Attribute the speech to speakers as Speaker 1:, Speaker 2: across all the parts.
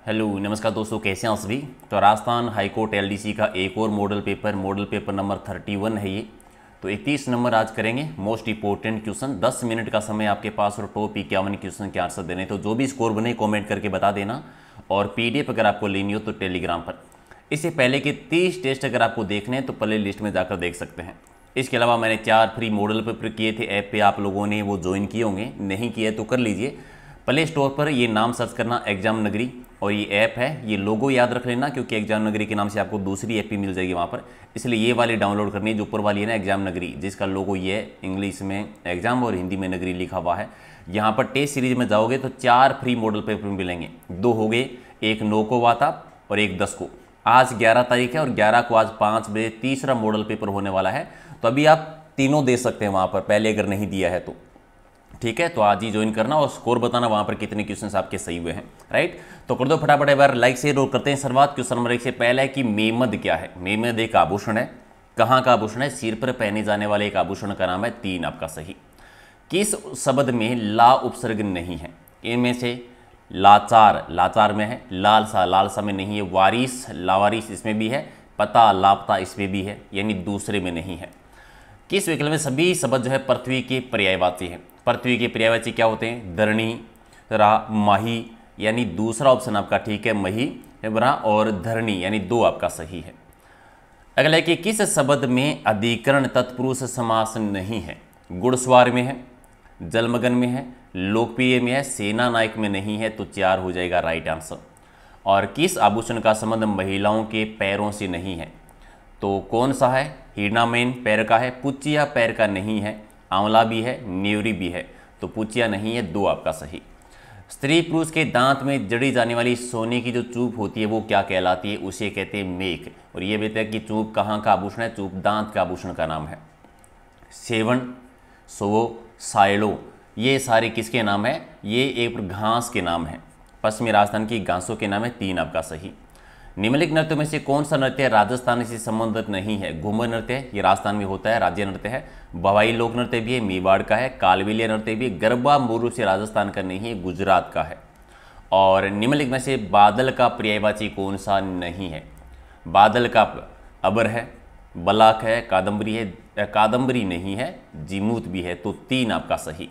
Speaker 1: Hello नमस्कार दोस्तों, कैसे हैं आप सभी। तो राजस्थान हाईकोर्ट एलडीसी का एक और मॉडल पेपर नंबर 31 है ये। तो 31 नंबर आज करेंगे। मोस्ट इंपॉर्टेंट क्वेश्चन, 10 मिनट का समय आपके पास और टॉप 51 क्वेश्चन के आंसर देने। तो जो भी स्कोर बने कमेंट करके बता देना। और पीडीएफ अगर आपको लेनी हो तो टेलीग्राम पर। इससे पहले के 30 टेस्ट अगर आपको देखने हैं तो प्ले लिस्ट में जाकर देख सकते हैं। इसके अलावा मैंने 4 फ्री मॉडल पेपर किए थे ऐप पे, आप लोगों ने वो ज्वाइन किए होंगे, नहीं किए तो कर लीजिए। प्ले स्टोर पर ये नाम सर्च करना एग्जाम नगरी, और ये ऐप है, ये लोगो याद रख लेना क्योंकि एग्जाम नगरी के नाम से आपको दूसरी ऐप भी मिल जाएगी वहाँ पर। इसलिए ये वाली डाउनलोड करनी है, जो ऊपर वाली है ना एग्जाम नगरी, जिसका लोगो ये है, इंग्लिश में एग्जाम और हिंदी में नगरी लिखा हुआ है। यहाँ पर टेस्ट सीरीज में जाओगे तो 4 फ्री मॉडल पेपर मिलेंगे। 2 हो गए, एक 9 को हुआ था और एक 10 को। आज 11 तारीख है और 11 को आज 5 बजे तीसरा मॉडल पेपर होने वाला है। तो अभी आप तीनों दे सकते हैं वहाँ पर, पहले अगर नहीं दिया है तो। ठीक है, तो आज ही ज्वाइन करना और स्कोर बताना वहाँ पर कितने क्वेश्चंस आपके सही हुए हैं। राइट, तो कर दो फटाफट एक बार लाइक से रोल करते हैं शुरुआत। क्वेश्चन नंबर 1 से पहला है कि मेमद क्या है। मेमद एक आभूषण है। कहाँ का आभूषण है? सिर पर पहने जाने वाले एक आभूषण का नाम है। 3 आपका सही। किस शब्द में ला उपसर्ग नहीं है? इनमें से लाचार, लाचार में है। लालसा, लालसा में नहीं है। वारिस, लावारिस इसमें भी है। पता, लापता इसमें भी है, यानी दूसरे में नहीं है। किस विकल्प में सभी शब्द जो है पृथ्वी के पर्यायवाची हैं? पृथ्वी के पर्यायवाची क्या होते हैं? धरणी, माही, यानी दूसरा ऑप्शन आपका ठीक है, मही और धरणी, यानी 2 आपका सही है। अगला है कि किस शब्द में अधिकरण तत्पुरुष समास नहीं है? घुड़सवार में है, जलमग्न में है, लोकप्रिय में है, सेना नायक में नहीं है। तो 4 हो जाएगा राइट आंसर। और किस आभूषण का संबंध महिलाओं के पैरों से नहीं है? तो कौन सा है? हिरनामेन पैर का है। पुचिया पैर का नहीं है। आंवला भी है, न्यूरी भी है। तो पुचिया नहीं है, 2 आपका सही। स्त्री पुरुष के दांत में जड़ी जाने वाली सोने की जो चूप होती है वो क्या कहलाती है? उसे कहते हैं मेख। और ये भी है कि चूप कहाँ का आभूषण है? चूप दांत का आभूषण का नाम है। सेवन, सोवो, सायलो, ये सारे किसके नाम है? ये एक घास के नाम है, पश्चिमी राजस्थान की घासों के नाम है। 3 आपका सही। निम्नलिखित नृत्यों में से कौन सा नृत्य राजस्थान से संबंधित नहीं है? घूमर नृत्य, ये राजस्थान में होता है, राज्य नृत्य है। भवाई लोक नृत्य भी है, मेवाड़ का है। कालबेलिया नृत्य भी है। गरबा मूल से राजस्थान का नहीं है, गुजरात का है। और निम्नलिखित में से बादल का पर्यायवाची कौन सा नहीं है? बादल का अबर है, बलाक है, कादम्बरी है। कादम्बरी नहीं है, जीमूत भी है। तो 3 आपका सही।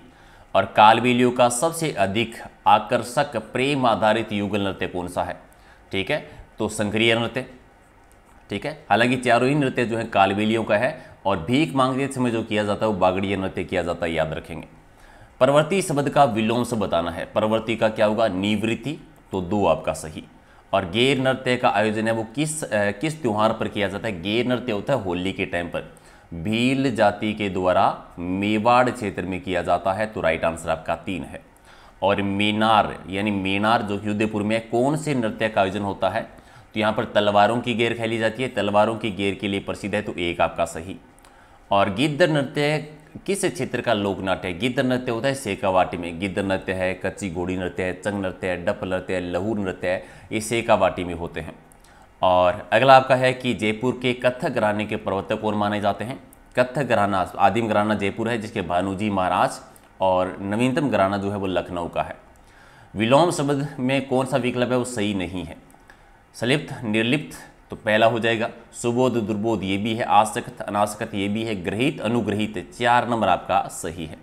Speaker 1: और कालबेलियों का सबसे अधिक आकर्षक प्रेम आधारित युगल नृत्य कौन सा है? ठीक है, तो संक्रिय नृत्य। ठीक है, हालांकि चारों ही नृत्य जो है कालबेलियों का है। और भीख मांगते समय जो किया जाता है वो बागड़िया नृत्य किया जाता है, याद रखेंगे। परवर्ती शब्द का विलोम बताना है। परवर्ती का क्या होगा? निवृत्ति। तो 2 आपका सही। और गेर नृत्य का आयोजन है वो किस त्योहार पर किया जाता है? गेर नृत्य होता है होली के टाइम पर, भील जाति के द्वारा मेवाड़ क्षेत्र में किया जाता है। तो राइट आंसर आपका 3 है। और मेनार, यानी मेनार जो उदयपुर में कौन से नृत्य का आयोजन होता है? तो यहाँ पर तलवारों की गेर खेली जाती है, तलवारों की गेर के लिए प्रसिद्ध है। तो 1 आपका सही। और गिद्ध नृत्य किस क्षेत्र का लोक नाट्य है? गिद्ध नृत्य होता है सेकावाटी में। गिद्ध नृत्य है, कच्ची घोड़ी नृत्य है, चंग नृत्य है, डप नृत्य है, लहूर नृत्य है, ये सेकावाटी में होते हैं। और अगला आपका है कि जयपुर के कथक घराने के प्रवर्तक कौन माने जाते हैं? कथक घराना, आदिम घराना जयपुर है, जिसके भानुजी महाराज, और नवीनतम घराना जो है वो लखनऊ का है। विलोम शब्द में कौन सा विकल्प है वो सही नहीं है? सलिप्त, निर्लिप्त, तो पहला हो जाएगा। सुबोध, दुर्बोध ये भी है। आसक्त, अनासक्त ये भी है। ग्रहित, अनुग्रहित, 4 नंबर आपका सही है।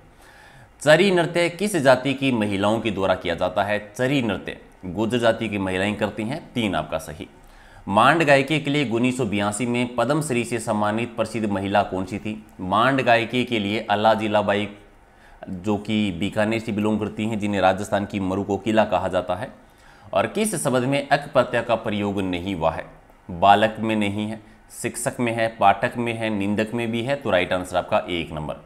Speaker 1: चरी नृत्य किस जाति की महिलाओं के द्वारा किया जाता है? चरी नृत्य गुर्जर जाति की महिलाएं करती हैं। 3 आपका सही। मांड गायकी के लिए 1982 में पद्मश्री से सम्मानित प्रसिद्ध महिला कौन सी थी? मांड गायकी के लिए अल्लाह जिलाबाई, जो कि बीकानेर से बिलोंग करती हैं, जिन्हें राजस्थान की मरु कोकिला कहा जाता है। और किस शब्द में अक प्रत्यय का प्रयोग नहीं हुआ है? बालक में नहीं है, शिक्षक में है, पाठक में है, निंदक में भी है। तो राइट आंसर आपका 1 नंबर।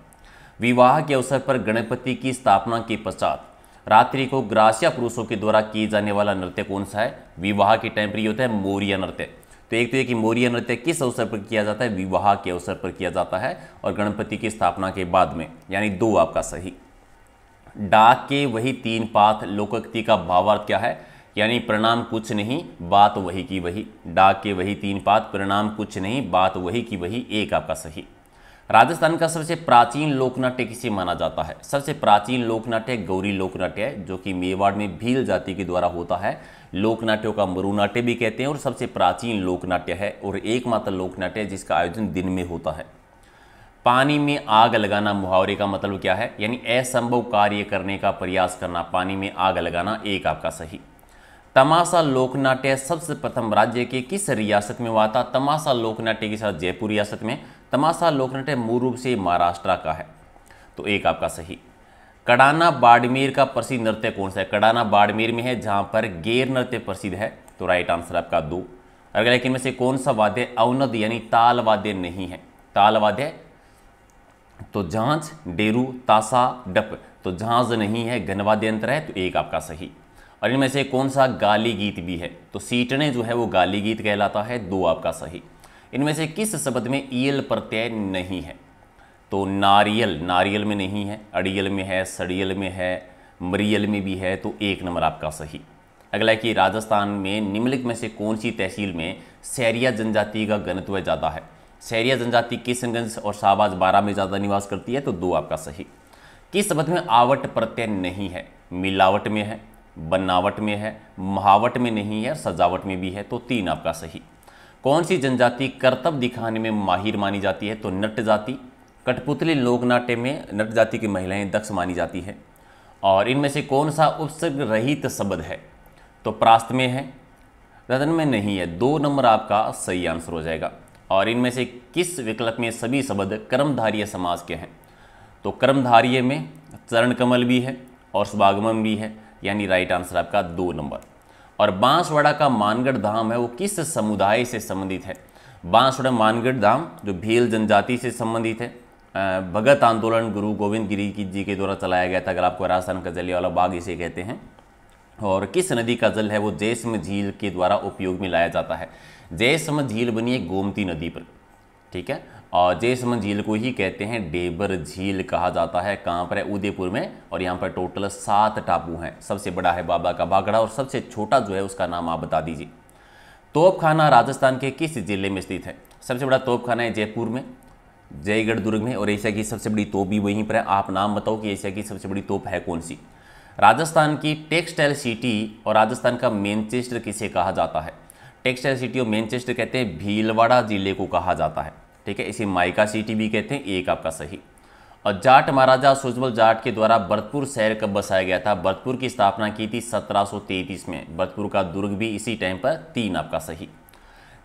Speaker 1: विवाह के अवसर पर गणपति की स्थापना के पश्चात रात्रि को ग्रासिया पुरुषों के द्वारा किए जाने वाला नृत्य कौन सा है? विवाह के टाइम पर होता है मोरिया नृत्य। तो एक तो ये कि मोरिया नृत्य किस अवसर पर किया जाता है? विवाह के अवसर पर किया जाता है, और गणपति की स्थापना के बाद में, यानी 2 आपका सही। डाक के वही 3 पात लोकोक्ति का भावार्थ क्या है? यानी परिणाम कुछ नहीं, बात वही की वही। डाक के वही 3 पात, परिणाम कुछ नहीं, बात वही की वही। 1 आपका सही। राजस्थान का सबसे प्राचीन लोकनाट्य किसे माना जाता है? सबसे प्राचीन लोकनाट्य गौरी लोकनाट्य है, जो कि मेवाड़ में भील जाति के द्वारा होता है। लोकनाट्यों का मरुनाट्य भी कहते हैं और सबसे प्राचीन लोकनाट्य है और एकमात्र लोकनाट्य है जिसका आयोजन दिन में होता है। पानी में आग लगाना मुहावरे का मतलब क्या है? यानी असंभव कार्य करने का प्रयास करना, पानी में आग लगाना, एक आपका सही। तमाशा लोकनाट्य सबसे प्रथम राज्य के किस रियासत में हुआ था? तमाशा लोकनाट्य के साथ जयपुर रियासत में। तमाशा लोकनाट्य मूल रूप से महाराष्ट्र का है, तो एक आपका सही। कड़ाना बाड़मेर का प्रसिद्ध नृत्य कौन सा है? कड़ाना बाड़मेर में है जहां पर गेर नृत्य प्रसिद्ध है, तो राइट आंसर आपका 2। अगला लेकिन में से कौन सा वाद्य अवनद यानी ताल वाद्य नहीं है? ताल वाद्य तो झांझ, डेरू, ताशा, डप, तो झांझ नहीं है, घनवाद्य यंत्र है, तो एक आपका सही। और इनमें से कौन सा गाली गीत भी है? तो सीटने जो है वो गाली गीत कहलाता है, 2 आपका सही। इनमें से किस शब्द में ईयल प्रत्यय नहीं है? तो नारियल, नारियल में नहीं है, अड़ियल में है, सड़ियल में है, मरियल में भी है, तो 1 नंबर आपका सही। अगला है कि राजस्थान में निम्नलिखित में से कौन सी तहसील में सैरिया जनजाति का घनत्व ज़्यादा है? सैरिया जनजाति किशनगंज और शाहबाज बारा में ज़्यादा निवास करती है, तो 2 आपका सही। किस शब्द में आवट प्रत्यय नहीं है? मिलावट में है, बनावट में है, महावट में नहीं है, सजावट में भी है, तो 3 आपका सही। कौन सी जनजाति कर्तव्य दिखाने में माहिर मानी जाती है? तो नट जाति। कठपुतली लोकनाट्य में नट जाति की महिलाएं दक्ष मानी जाती है। और इनमें से कौन सा उपसर्ग रहित शब्द है? तो प्रास्त में है, रतन में नहीं है, 2 नंबर आपका सही आंसर हो जाएगा। और इनमें से किस विकल्प में सभी शब्द कर्मधारीय समास के हैं? तो कर्मधारीय में चरण कमल भी है और स्वागमन भी है, यानी राइट आंसर आपका 2 नंबर। और बांसवाड़ा का मानगढ़ धाम है वो किस समुदाय से संबंधित है? बांसवाड़ा मानगढ़ धाम जो भील जनजाति से संबंधित है। भगत आंदोलन गुरु गोविंद गिरी जी के द्वारा चलाया गया था। अगर आपको राजस्थान का जलियांवाला बाग इसे कहते हैं। और किस नदी का जल है वो जैसम झील के द्वारा उपयोग में लाया जाता है? जैसम झील बनी है गोमती नदी पर, ठीक है। और जैसम झील को ही कहते हैं डेबर झील कहा जाता है। कहाँ पर है? उदयपुर में। और यहाँ पर टोटल 7 टापू हैं। सबसे बड़ा है बाबा का बागड़ा और सबसे छोटा जो है उसका नाम आप बता दीजिए। तोपखाना राजस्थान के किस जिले में स्थित है? सबसे बड़ा तोपखाना है जयपुर में, जयगढ़ दुर्ग में। और एशिया की सबसे बड़ी तोप भी वहीं पर है। आप नाम बताओ कि एशिया की सबसे बड़ी तोप है कौन सी? राजस्थान की टेक्सटाइल सिटी और राजस्थान का मैनचेस्टर किसे कहा जाता है? टेक्सटाइल सिटी और मैनचेस्टर कहते हैं भीलवाड़ा जिले को कहा जाता है, ठीक है। इसे माइका सिटी भी कहते हैं, एक आपका सही। और जाट महाराजा सूरजमल जाट के द्वारा भरतपुर शहर कब बसाया गया था? भरतपुर की स्थापना की थी 1733 में। भरतपुर का दुर्ग भी इसी टाइम पर, 3 आपका सही।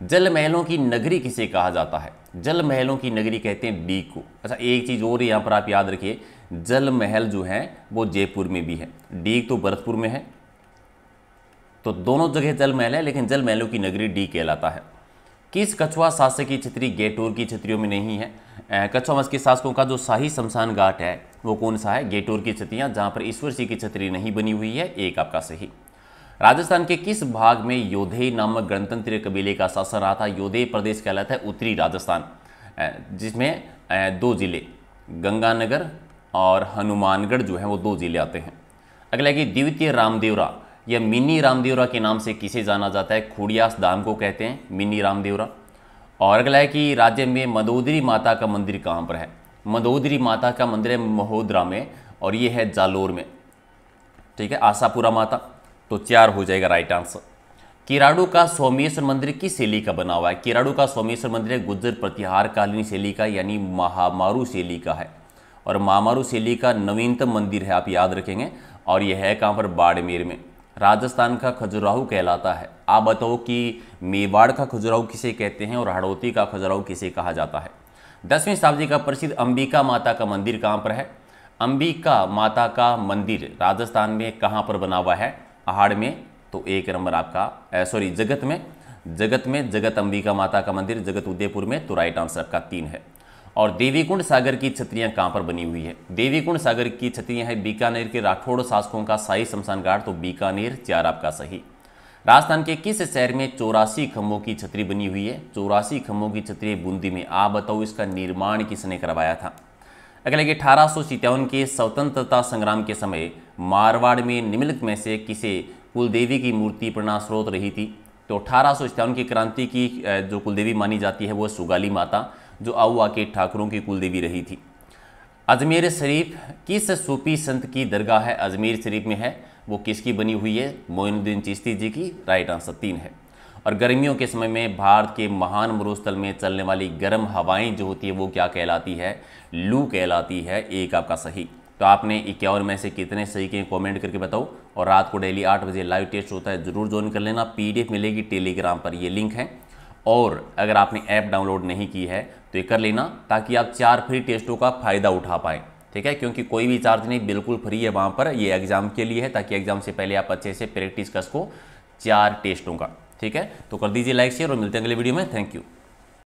Speaker 1: जल महलों की नगरी किसे कहा जाता है? जल महलों की नगरी कहते हैं डीग को। अच्छा, एक चीज़ और यहाँ पर आप याद रखिए, जल महल जो है वो जयपुर में भी है, डीग तो भरतपुर में है। तो दोनों जगह जल महल है, लेकिन जल महलों की नगरी डीग कहलाता है। किस कछुआ शासक की छतरी गेटोर की छतरियों में नहीं है? कछुआ वंश के शासकों का जो शाही शमशान घाट है वो कौन सा है? गेटोर की छतरियाँ, जहाँ पर ईश्वर सिंह की छतरी नहीं बनी हुई है, एक आपका सही। राजस्थान के किस भाग में योधेय नामक गणतंत्रीय कबीले का शासन रहा था? योधेय प्रदेश कहलाता है उत्तरी राजस्थान, जिसमें 2 जिले गंगानगर और हनुमानगढ़ जो है वो 2 जिले आते हैं। अगला है कि द्वितीय रामदेवरा या मिनी रामदेवरा के नाम से किसे जाना जाता है? खुड़ियास धाम को कहते हैं मिनी रामदेवरा। और अगला है कि राज्य में मंदोदरी माता का मंदिर कहाँ पर है? मंदोदरी माता का मंदिर है महोदरा में, और ये है जालोर में, ठीक है। आशापुरा माता, तो 4 हो जाएगा राइट आंसर। किराड़ू का सोमेश्वर मंदिर किस शैली का बना हुआ है? किराड़ू का सोमेश्वर मंदिर गुर्जर प्रतिहार कालीन शैली का, यानी महामारू शैली का है। और महामारू शैली का नवीनतम मंदिर है, आप याद रखेंगे। और यह है कहाँ पर? बाड़मेर में। राजस्थान का खजुराहो कहलाता है। आप बताओ कि मेवाड़ का खजुराहो किसे कहते हैं और हड़ौती का खजुराहो किसे कहा जाता है? 10वीं शताब्दी का प्रसिद्ध अंबिका माता का मंदिर कहाँ पर है? अंबिका माता का मंदिर राजस्थान में कहाँ पर बना हुआ है? अहाड़ में, तो 1 नंबर आपका जगत में जगत अंबिका माता का मंदिर जगत उदयपुर में, तो राइट आंसर आपका 3 है। और देवीकुंड सागर की छतरियाँ कहाँ पर बनी हुई है? देवीकुंड सागर की छतरियाँ है बीकानेर के राठौड़ शासकों का शाही शमशान घाट, तो बीकानेर, 4 आपका सही। राजस्थान के किस शहर में 84 खंभों की छतरी बनी हुई है? 84 खंभों की छतरी बूंदी में। आप बताओ इसका निर्माण किसने करवाया था? अगले कि 1857 के स्वतंत्रता संग्राम के समय मारवाड़ में निम्नलिखित में से किसे कुलदेवी की मूर्ति प्रेरणा स्रोत रही थी? तो 1857 की क्रांति की जो कुलदेवी मानी जाती है वो सुगाली माता। जो आउआ के ठाकुरों की कुलदेवी रही थी। अजमेर शरीफ किस सूफी संत की दरगाह है? अजमेर शरीफ में है, वो किसकी बनी हुई है? मोइनुद्दीन चिश्ती जी की। राइट आंसर 3 है। और गर्मियों के समय में भारत के महान मरुस्थल में चलने वाली गर्म हवाएं जो होती है वो क्या कहलाती है? लू कहलाती है। एक आपका सही। तो आपने 51 में से कितने सही के कमेंट करके बताओ। और रात को डेली 8 बजे लाइव टेस्ट होता है, जरूर ज्वाइन कर लेना। पीडीएफ मिलेगी टेलीग्राम पर, ये लिंक है। और अगर आपने ऐप डाउनलोड नहीं की है तो ये कर लेना, ताकि आप 4 फ्री टेस्टों का फ़ायदा उठा पाएँ। ठीक है, क्योंकि कोई भी चार्ज नहीं, बिल्कुल फ्री है वहाँ पर। ये एग्जाम के लिए है, ताकि एग्जाम से पहले आप अच्छे से प्रैक्टिस कर सको 4 टेस्टों का। ठीक है, तो कर दीजिए लाइक शेयर और मिलते हैं अगले वीडियो में। Thank you.